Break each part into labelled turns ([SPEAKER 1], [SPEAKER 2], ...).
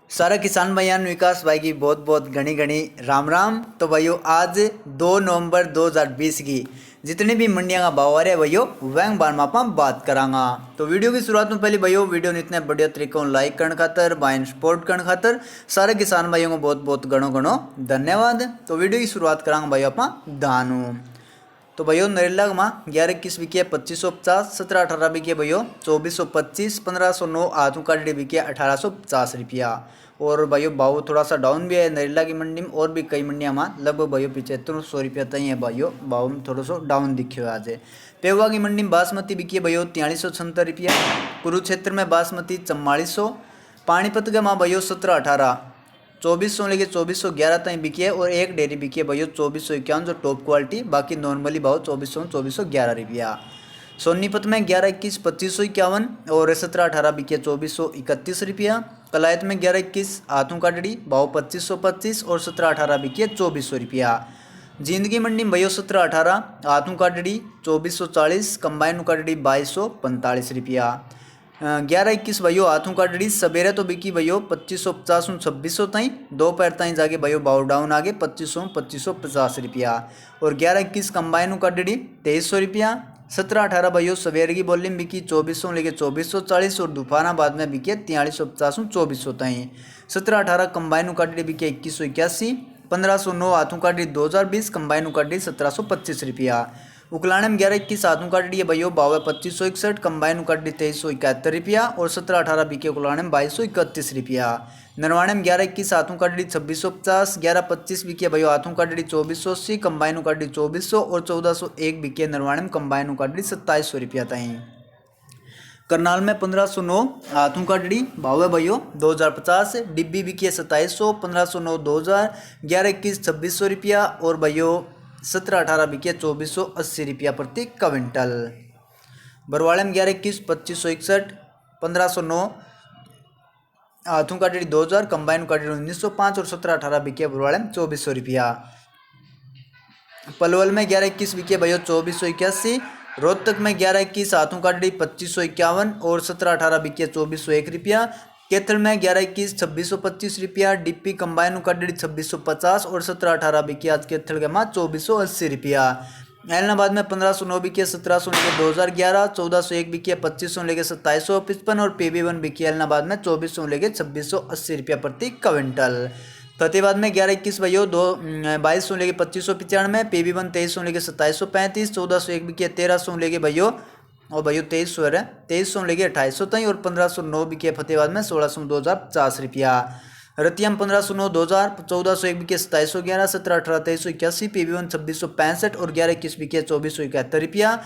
[SPEAKER 1] सारा किसान भाइयों विकास भाई की बहुत बहुत घनी घनी राम राम। तो भाइयों आज 2 नवंबर 2020 की जितनी भी मंडियां का भाव आ रहे हैं भाइयों वह बारे में आप बात करांगा। तो वीडियो की शुरुआत में पहले भाइयों वीडियो ने इतने बढ़िया तरीके से लाइक करने खातर भाई सपोर्ट करने खातर सारे किसान भाइयों को बहुत बहुत घणो घणो धन्यवाद। तो वीडियो की शुरुआत करांगा भाइयों आप धानू। तो भैया नरेला में 11-21 बिके 2550, 17-18 बिके भैया 2425, 1509 आधू काटी बिके 1850 रुपया। और भैया भाव थोड़ा सा डाउन भी है नरेला की मंडी में, और भी कई मंडियां में लगभग भैया 7500 रुपया तक है भैया भाव में थोड़ा सा डाउन दिखे हुआ आज। पेवा की मंडी में बासमती बिकी भैया 4376 रुपया, कुरुक्षेत्र में बासमती 4400, पानीपत के माँ भैया 17-18 2400 लेके 2411 तक बिकी है, और एक डेयरी बिकी है भैया 2451 जो टॉप क्वालिटी, बाकी नॉर्मली भाव 2411 रुपया। सोनीपत में 11-21 2551 और 17-18 बिकी है 2431 रुपया। कलायत में 11-21 हाथों काटड़ी भाव 2525 और 17-18 बिकी है 2400 रुपया। जिंदगी मंडी में भैया 17-18 हाथों काटड़ी 2440, कंबाइन काटड़ी 2245 रुपया। 11-21 भैया हाथों काटड़ी सवेरे तो बिकी भैया 2550 2600 तई, दोपहर तई जाके भैया भाव डाउन आगे 2550 रुपया। और 11-21 कंबाइन काटड़ी 2300 रुपया। 17-18 भैया सवेरे की बोली में बिकी 2400 लेके 2440, और दोपहराबाद में बिकी 4350 2400 तई। 17-18 कंबाइन काटड़ी बिकी 2181, 1509 हाथों काटड़ी 2020, कंबाइन काटड़ी 1725 रुपया। उकलाने में 11-21 हाथों काटड़ी है भैया भाव है 2561, कंबाइन काटड़ी 2371 रुपया। और 17-18 बिके उकलाने में 2231 रुपया। नरवाणे में 11-21 हाथों काटड़ी 2650, 11-25 बिके भैया हाथों काटड़ी 2480, कंबाइन काटड़ी 2400, और 1401 बिके नरवाणे में कंबाइन काटड़ी 2700 रुपया तई। करनाल में 1509 हाथों काटड़ी भाव है भैया 2050, डिब्बी बिकी है 2700, 1509 2000, 11-21 2600 रुपया। और भैया 17-18 बिकी 2480 रुपया प्रति क्विंटल। बरवाड़े में 11-21 2561, 1509 हाथों काटड़ी 2000, कंबाइन काटड़ी 1905, और 17-18 बिकी बरवाड़े में 2400 रुपया। पलवल में 11-21 बिकी भैया 2481, रोहतक में 11-21 हाथों काटड़ी 2551, और 17-18 बिकी 2401 रुपया। कैथल में 11-21 2625 रुपया, डीपी कंबाइन काटड़ी 2650, और 17-18 बिकी आज कैथल के माँ 2480 रुपया। ऐलनाबाद में 1509 बिकी 1700 लेके 2011, 1401 बिकी 2500 लेके 2755, और PB1 बिकी ऐलनाबाद में 2400 लेके 2680 रुपया प्रति क्विंटल। फतेहाबाद में 11-21 भैया 2200 लेके 2595, PB1 2300 लेके 2735, 1401 बिकी 1300 लेके भैया, और भैया 2300 है 2300 लेके 2800 तई। और 1509 बिकी फतेहाबाद में 1600 2050 रुपया। रतिया में 1509 2000, 1401 बिकी 2711, 17-18 2381, PB1 2665, और 11-21 बिकी 2471 रुपया।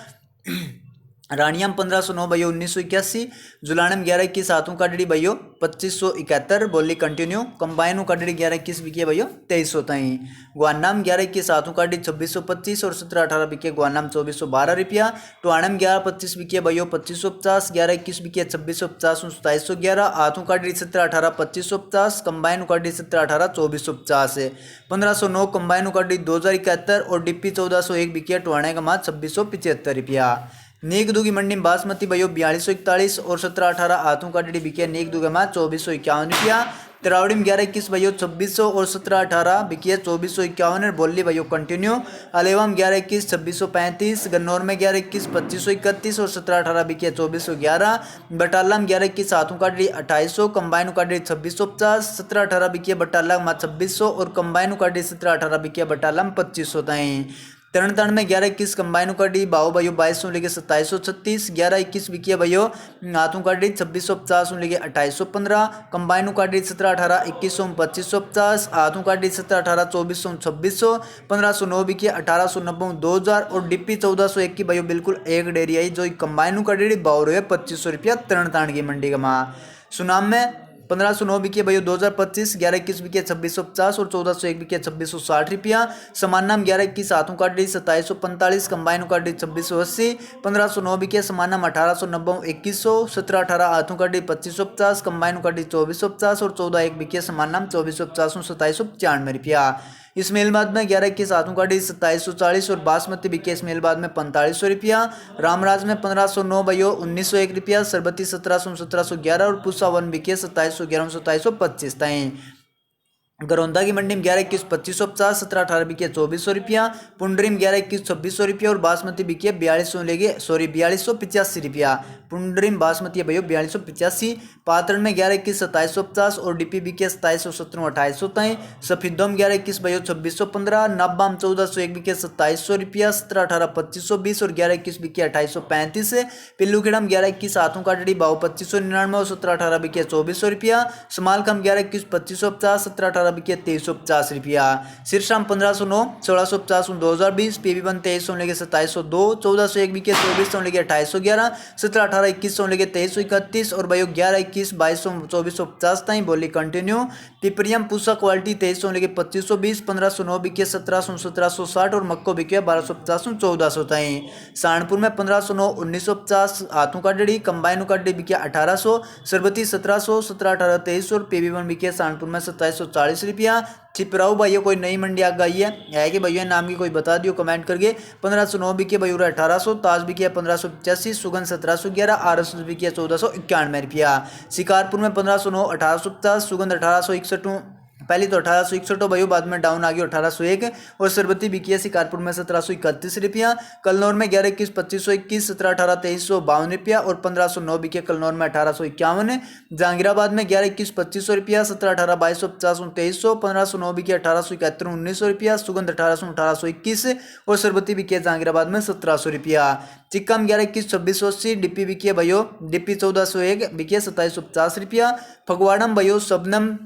[SPEAKER 1] रानिया में 1509 भैया 1981, जुलाने में 11-21 हाथों काटड़ी भैया 2571, बोली कंटिन्यू, कंबाइन काटड़ी 11-21 बिकी भैया 2300 तई। गुआना में 11-21 हाथों काटड़ी 2625, और 17-18 बिकी गुआना में 2412 रुपया। टोहाना में 11-25 बिकी भैया 2550, 11-21 बिकी 2650 2711, हाथों काटड़ी 17-18 2550, कंबाइन काटड़ी 17-18 2450, 1509 कंबाइन काटड़ी 2071, और डिप्पी 1401 बिकी टोहाने का माँ 2675 रुपया। नेकदू की मंडी में बासमती भैया 4241, और 17-18 हाथों काटड़ी बिकी नेकदू के माँ 2451 रुपया। तिरावड़ी में 11-21 भैया 2600, और 17-18 बिकी 2451, बोली भैया कंटिन्यू। अलेवा में 11-21 2635, गन्नौर में 11-21 2531, और 17-18 बिकी 2411। बटाला में 11-21 हाथों काटड़ी 2800, कंबाइन काटड़ी 2650, 17-18 बिकी बटाला में 2600, और कंबाइन काटड़ी 17-18 बिकी बटाला में 2500 तई। तरण में 11-21 कंबाइन काटी भाव भैया 2200 लेके 2736, 11-21 बिकी भैया हाथों काटी 2650 लेके 2815, कंबाइन काटी 17-18 2100 2550, हाथों काटी 17-18 2400 2600, 1509 बिकी 1890 2000, और डिप्पी 1401 की भैया बिल्कुल एक डेयरी आई जो कंबाइन काटी भाव रहे 2500 रुपया तरण की मंडी का माँ। सुनाम में 1509 बिकी भैया 2025, 11-21 बिकी 2650, और 1401 बिकी 2660 रुपया। समाना में 11-21 हाथों काटी 2745, कंबाइन काटी 2680, 1509 बिकी समाना में 1890 2100, 17-18 हाथों काटी 2550, कंबाइन काटी 2450, और 14-1 बिकी समाना में 2450 2795 रुपया। इसमेल बाद में 11-21 हाथों का 2740 और बासमती बिके इसमेल बाद में 4500 रुपया। रामराज में 1509 भयो 1901 रुपया। सरबती 1711 और पुसा 1 बिके 2711 2725 तय। गरौंदा की मंडी में 11-21 2550, 17-18 बिके 2400 रुपया। पुंडरी में 11-21 2600 रुपया और बासमती बिके 4285 रुपया। पुंडरी में बासमती है भैया 4285। पातरण में 11-21 2750 और डीपी बिके 2770 2800 तय। सफेदों में 11-21 भैया 2615, नाबा में 1401 बिके 2700 रुपया। 17-18 2520 और 11-21 बिके 2835। पिल्लूखेड़ा में 11-21 हाथों का डड़ी भाव 2599 और 17-18 बिके 2400 रुपया। समालखम 11-21 2550, 17-18 बिके 2350 रुपया। सिरसा 1509 1650 2020। PB1 2300 लेके 2702, 1401 बिके 2400 लेके 2811, 17-18 2100 लेके 2331 और भाइयों 11-21 2200 2450 तक बोली कंटिन्यू। पिपरियम पूसा क्वालिटी 2300 लेके 2520, 1509 बिके 1700 1760 और मक्को बिके 1250 1400 तक। सहारनपुर में 1509 1950 हाथों का डड़ी कंबाइनों का डड़ी बिके 1800। सरबती 1700, 17-18 2300 और PB1 बिके सहारनपुर में 2740 रुपया। छिपराऊ भैया कोई नई मंडी आ गई है कि भैया नाम की कोई बता दियो कमेंट करके। 1509 बिके भैया 1800, ताज बिके 1585, सुगंध 1711, RS बिके 1491 रुपया। शिकारपुर में 1509 1850, सुगंध 1861, पहले तो 1861 भैया बाद में डाउन आ गई 1801 और सरबती बिकी है शिकारपुर में 1731 रुपया। कलनौर में 11-21 2521, 17-18 2352 रुपया और 1509 बिके कलनौर में 1851। जहांगीराबाद में 11-21 2500 रुपया, 17-18 2250 2300, 1509 बिके 1871 1900 रुपया। सुगंध 1821 और सरबती बिके जहांगीराबाद में 1700 रुपया। चिक्कम 11-21 2680, डिप्पी बिकी भयो डिप्पी 1401 बिके 2750 रुपया। फगवाड़म भयो शबनम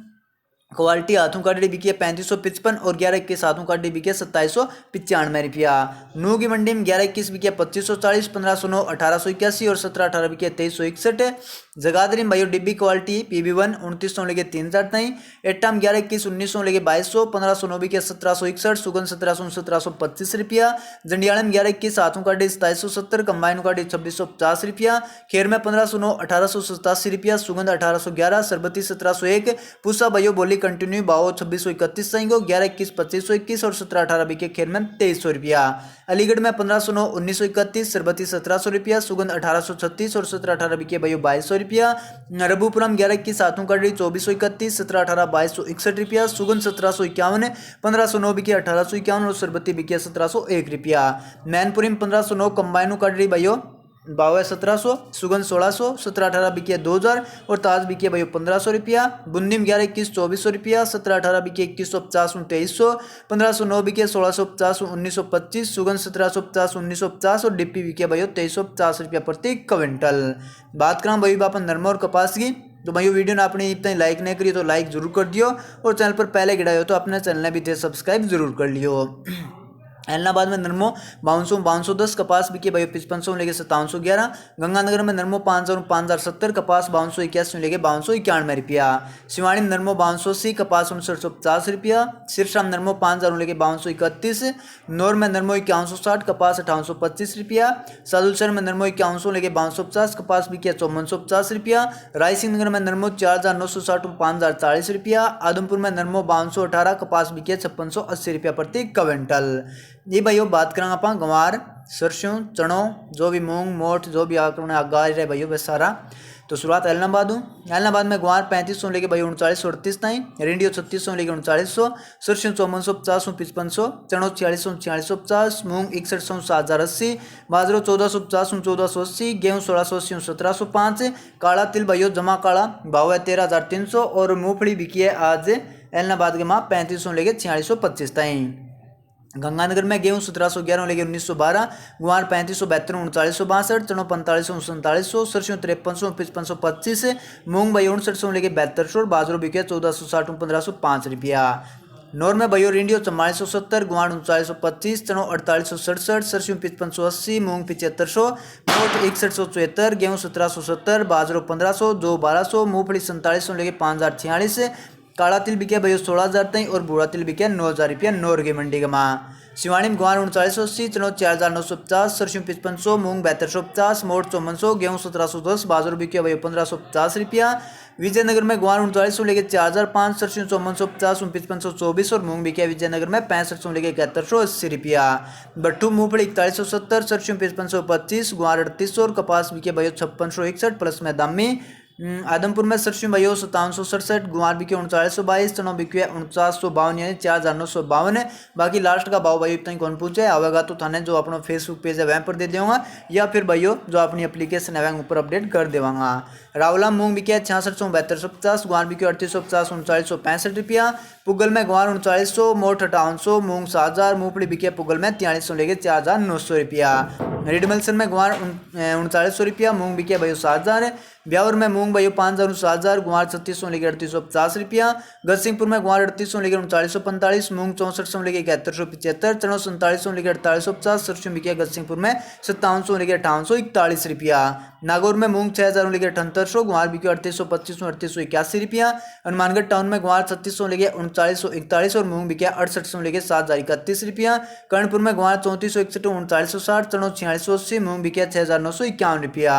[SPEAKER 1] क्वालिटी हाथों का डड़ी बिकी 3555 और 11-21 हाथों का डड़ी बिकी 2795 रुपया। नू की मंडी में 11-21 बिकी 2540, 1509 1881 और 17-18 बिकी 2361। जगाधरी में भाई डिब्बी क्वालिटी PB1 2900 लेके 3000 तक। एट्टा में 11-21 1900 लेके 2200, 1509 बिकी 1761, सुगंध 1700 1725 रुपया। जंडियाला में 11-21 हाथों का डड़ी 2770, कंबाइनों का डड़ी 2650 रुपया। खेर में 1509 1887 रुपया, सुगंध 1811, सरबती 1701। पूसा भयो बोली कंटिन्यू भाव 2631 सही 11-21 2521 और 17-18 बिके खेर में 2300 रुपया। अलीगढ़ में 1509 1931, सरबती 1700 रुपया, सुगंध 1836 और 17-18 बिके भयो 2200 रुपया। रबूपुरम 11-21 हाथों का डड़ी 2431, 17-18 2261 रुपया, सुगंध 1751, 1509 बिके 1851 और सरबती बिके 1701 रुपया। मैनपुरी में 1509 कंबाइनों का डड़ी भयो भाव है 1700, सुगंध 1600, 17-18 बिके 2000 और ताज बिके भाई 1500 रुपया। बुंदी में 11-21 2400 रुपया, 17-18 बिके 2150 2300, 1509 बिके 1650 1925, सुगंध 1750 1950 और डिप्पी बिके भाई 2350 रुपया प्रति क्विंटल। बात करें भाई बापन नरमा और कपास की तो भाई वीडियो ने आपने इतना लाइक नहीं करी तो लाइक जरूर कर दियो और चैनल पर पहले गिराए हो तो अपने चैनल भी थे सब्सक्राइब जरूर कर लियो। एलनाबाद में नरमो 5210, कपास बिके भाई 5500 लेके 5711। गंगानगर में नरमो 5070, कपास 5281 लेके 5291 रुपया। सिवाड़ी में नरमो 5280, कपास 5950 रुपया। सिरसा में नरमो 5000 लेके 5231। नौर में नरमो 5160, कपास 5825 रुपया। सादुलसर में नरमो 5100 लेके 5250, कपास बिके 5450 रुपया। रायसिंह नगर में नरमो 4960 5040 रुपया। आदमपुर में नरमो 5218, कपास बिके 5680 रुपया प्रति क्विंटल। ये भाइयों बात करेंगे आप गंवार सरसों चनों जो भी मूंग मोठ जो भी आगा रहे भाइयों वह सारा। तो शुरुआत एलनाबाद एलनाबाद में गंवार 3500 लेके भाई 3938 तक। रेडियो 3600 लेके 3900। सरसों 5450 5500। चनों 4600 4650। मूंग 6100 7080। बाजरो 1450 1480। गेहूँ 1680 1705। काला तिल भाइयों जमा काला भाव है 13300 और मूंगफली बिकी है आज एलनाबाद के माँ 3500 लेके 4625 तक। गंगानगर में गेहूँ 1711 लेके 1912। गुआर 3572 3962। चनों 4500 4700। सरसों 5300 5525। मूंग भाई 5900 लेके 7200 और बाजरो बिके 1460 1505 रुपया। नौर में भयो रेडियो 4470। गुआर 3925। चनों 4867। सरसों 5580। मूंग 7500। मोट 6174। गेहूँ 1770। बाजरो 1500 जो 1200। मूंगफली 4700 लेके 5046। काला तिल बिके भयो 16000 तक और बूढ़ा तिल बिके 9000 रुपया नौर की मंडी का माँ। सिवानी में गुआर 3980, चनो 4950, सरसों 5500, मूंग 7250, मोट 5400, गेहूँ 1710, बाजरू बिके भाई 1550 रुपया। विजयनगर में गुआर 3900 लेके 4005, सरसों 5450, 5524 और मूंग बिके विजयनगर में 6500 लेके 7180 रुपया। बट्टू मूंगफली 4170, सरसों 5525, गुआर 3800 और कपास बिके भाई 5661 प्लस में दामी। आदमपुर में सरसों भयो 5767, गुआर बिके 3922, चनो बिके 4952 यानी 4952 है। बाकी लास्ट का भाव भाई इतना कौन पूछे आवेगा तो थाने जो अपना फेसबुक पेज है वहाँ पर दे दूंगा या फिर भाइयों जो अपनी एप्लीकेशन है वहाँ ऊपर अपडेट कर देवांगा। रावला मूंग बिके 667250, गुआर बिके 3850, 3965 रुपया। पुगल में गुआर 3900, मोट 5800, मूंग 7000, मूंगफली बिके पुगल में 4300 लेके 4900 रुपया। रिडमल्सन में गुआर 3900 रुपया, मूंग बिके भाई 7000। ब्यावर में मूंग भाई 5000 7000, गुआर 3600 लेके 3850 रुपया। गतसिंहपुर में गुआर 3800 लेके 3945, मूंग 6400 लेके 7175, चनो 4700 लेके 4850, सरसों बिके गतसिंहपुर में 5700 लेके 5841 रुपया। नागौर में मूंग 6000 लेके 7800, गुआर बिके 3825 3881 रुपया। हनुमानगढ़ टाउन में गुआर 3600 लेके 3941 और मूंग बिके 6800 लेके 7031 रुपया। कर्णपुर में गुआर 3461 3960, चनो 4680, मूंग बिके 6951 रुपया।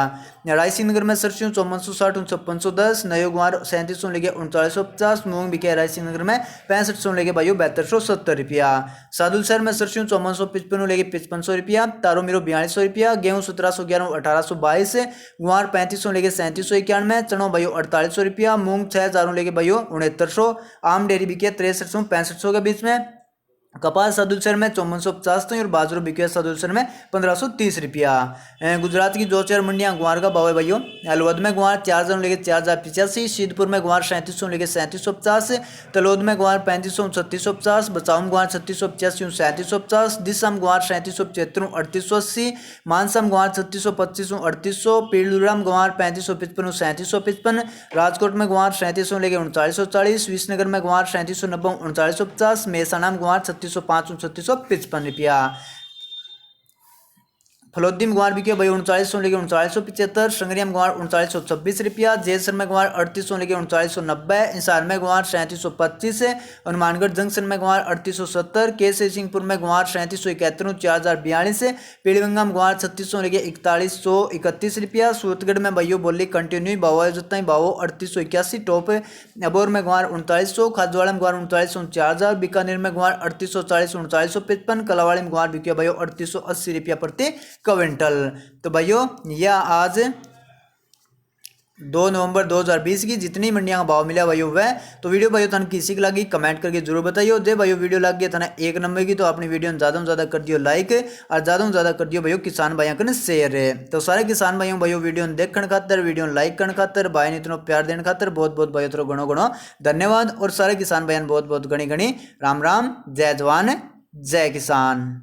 [SPEAKER 1] रायसिंह नगर में सरसों 5460 5610, नयो गुआर 3700 लेके 3950, मूंग बिके रायसिंह नगर में 6500 लेके भाइयों 7270 रुपया। सादुलसर में सरसों 5455 लेके 5500 रुपया, तारो मीरो 4200 रुपया, गेहूं 1711 1822, गुआर 3500 लेके 3791, चनो भाइयों 4800 रुपया, मूंग 6000 लेके भाइयों 6900, आम डेयरी बिके 6300 6500 के बीच में। कपास सादुलसर में 5450 और बाजरू बिके सादुलसर में 1530 रुपया। गुजरात की दो चार मंडियां गुआर का भाव है भाइयों। अलवद में गुआर 4000 लेके 4085, शीतपुर में गुआर 3700 लेके 3750, तलोद में गुआर 3500 3650, बचाऊ में गुआर 3685 3750, दिशा में गुआर 3775 3880, मानसा में गुआर 3625 3800, पीलूरा में गुआर 3555 3755, राजकोट में गुआर 3700 लेके 3940, विसनगर में गुआर 3790 3950, मेहसाणा में गुआर 3605 3655 रुपया। फलोदी में गुआर बिके भाई 3900 लेके 3975, संगरिया में गुआर 3926 रुपया, जैसर में गुआर 3800 लेके 3990, इंसार में गुआर 3725, हनुमानगढ़ जंक्शन में गुआर 3870, केसरी सिंहपुर में गुआर 3771 4042, पीलीभंगा में गुआर 3600 लेके 4131 रुपया। सूरतगढ़ में भाइयों बोली कंटिन्यू भाव है जितना ही भाव 3881 टॉप। अबोर में गुआर 3900, खाजवाड़ा में गुआर 3900 4000, बीकानेर में गुआर 3840 3955, कलावाड़ी में गुआर बिके भाइयों 3880 रुपया प्रति क्विंटल। तो भाइयों यह आज 2 नवंबर 2020 की जितनी मंडियां का भाव मिला भाइयों वह। तो वीडियो भाइयों थाने किसी की लगी कमेंट करके जरूर बताइए। दे भाइयों वीडियो लग गया थाने 1 नंबर की तो अपनी वीडियो ज़्यादा से ज़्यादा कर दियो लाइक और ज़्यादा से ज़्यादा कर दियो भाइयों किसान भाइयों को शेयर है। तो सारे किसान भाइयों भाइयों वीडियो देखने खातर वीडियो लाइक करने खातर भाई ने इतना प्यार देने खातर बहुत बहुत भाइयों थोड़ा गणो गणो धन्यवाद। और सारे किसान भाइयों बहुत बहुत गणी गणी राम राम, जय जवान जय किसान।